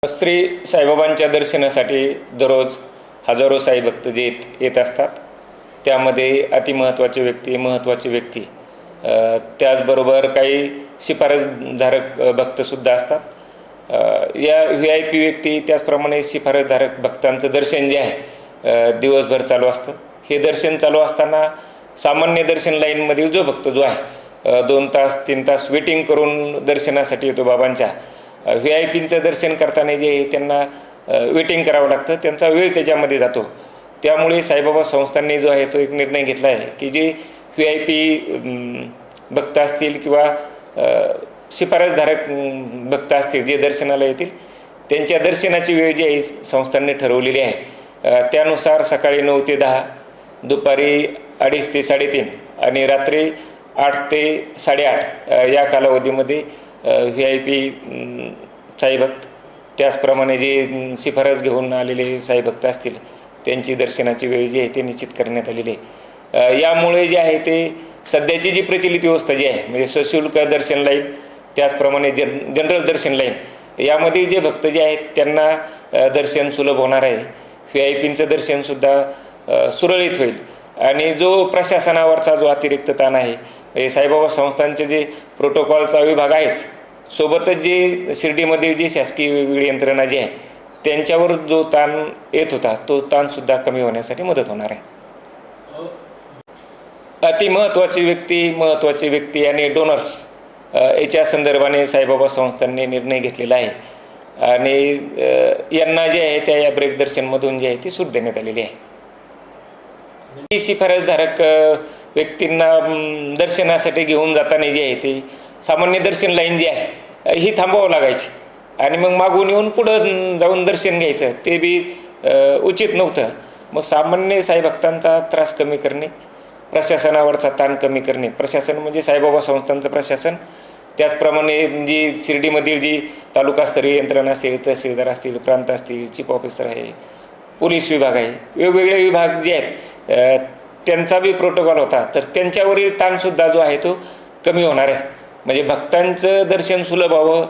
श्री साईबाबांच्या दर्शनासाठी दररोज हजारो साई भक्त जे येत असतात, त्यामध्ये अतिमहत्त्वाचे व्यक्ती त्याचबरोबर काही शिफारसधारक भक्तसुद्धा असतात। या VIP व्यक्ती त्याचप्रमाणे शिफारसधारक भक्तांचं दर्शन जे आहे दिवसभर चालू असतं। हे दर्शन चालू असताना सामान्य दर्शन लाईनमधील जो भक्त जो आहे 2 तास 3 तास वेटिंग करून दर्शनासाठी येतो बाबांच्या, VIPचं दर्शन करताना जे त्यांना वेटिंग करावं लागतं, त्यांचा वेळ त्याच्यामध्ये जातो। त्यामुळे साईबाबा संस्थांनी जो आहे तो एक निर्णय घेतला आहे की जे VIP भक्त असतील किंवा शिफारसधारक भक्त असतील जे दर्शनाला येतील, त्यांच्या दर्शनाची वेळ जी आहे संस्थांनी ठरवलेली आहे। त्यानुसार सकाळी 9 ते 10, दुपारी 2:30 ते 3:30 आणि रात्री 8 ते 8:30 या कालावधीमध्ये VIP साईभक्त, त्याचप्रमाणे जे शिफारस घेऊन आलेले साईभक्त असतील त्यांची दर्शनाची वेळ जी आहे ते निश्चित करण्यात आलेली आहे। यामुळे जे आहे ते सध्याची जी प्रचलित व्यवस्था जी आहे म्हणजे सशुल्क दर्शन लाईन त्याचप्रमाणे जनरल दर्शन लाईन, यामध्ये जे भक्त जे आहेत त्यांना दर्शन सुलभ होणार आहे। VIPचं दर्शनसुद्धा सुरळीत होईल आणि जो प्रशासनावरचा जो अतिरिक्त ताण आहे, साईबाबा संस्थांचे जे प्रोटोकॉलचा विभाग आहेच, सोबतच जे शिर्डीमधील जी शासकीय वेगवेगळी यंत्रणा जी आहे त्यांच्यावर जो ताण येत होता तो ताणसुद्धा कमी होण्यासाठी मदत होणार आहे। महत्त्वाचे व्यक्ती आणि डोनर्स याच्या संदर्भाने साईबाबा संस्थांनी निर्णय घेतलेला आहे आणि यांना जे आहे त्या या ब्रेक दर्शनमधून जे आहे ती सूट देण्यात आलेली आहे। शिफारसधारक व्यक्तींना दर्शनासाठी घेऊन जाताना जे आहे ते सामान्य दर्शन लाईन जी आहे ही थांबवावं लागायची आणि मग मागून येऊन पुढं जाऊन दर्शन घ्यायचं, ते बी उचित नव्हतं। मग सामान्य साईभक्तांचा त्रास कमी करणे, प्रशासनावरचा ताण कमी करणे, प्रशासन म्हणजे साईबाबा संस्थांचं प्रशासन, त्याचप्रमाणे जी शिर्डीमधील जी तालुकास्तरीय यंत्रणा असेल, तहसीलदार असतील, प्रांत असतील, चीफ ऑफिसर आहे, पोलीस विभाग आहे, वेगवेगळे विभाग जे आहेत त्यांचा बी प्रोटोकॉल होता, तर त्यांच्यावरील ताणसुद्धा जो आहे तो कमी होणार आहे। म्हणजे भक्तांचं दर्शन सुलभ व्हावं,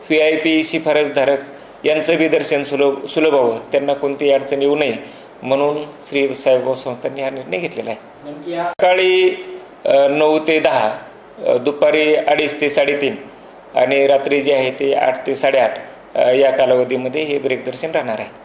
VIP शिफारसधारक यांचं बी दर्शन सुलभ व्हावं, त्यांना कोणतीही अडचण येऊ नये म्हणून श्री साईबाबा संस्थांनी हा निर्णय घेतलेला आहे। सकाळी 9 ते 10, दुपारी 2:30 ते 3:30 आणि रात्री जे आहे ते 8 ते 8:30 या कालावधीमध्ये हे ब्रेक दर्शन राहणार आहे।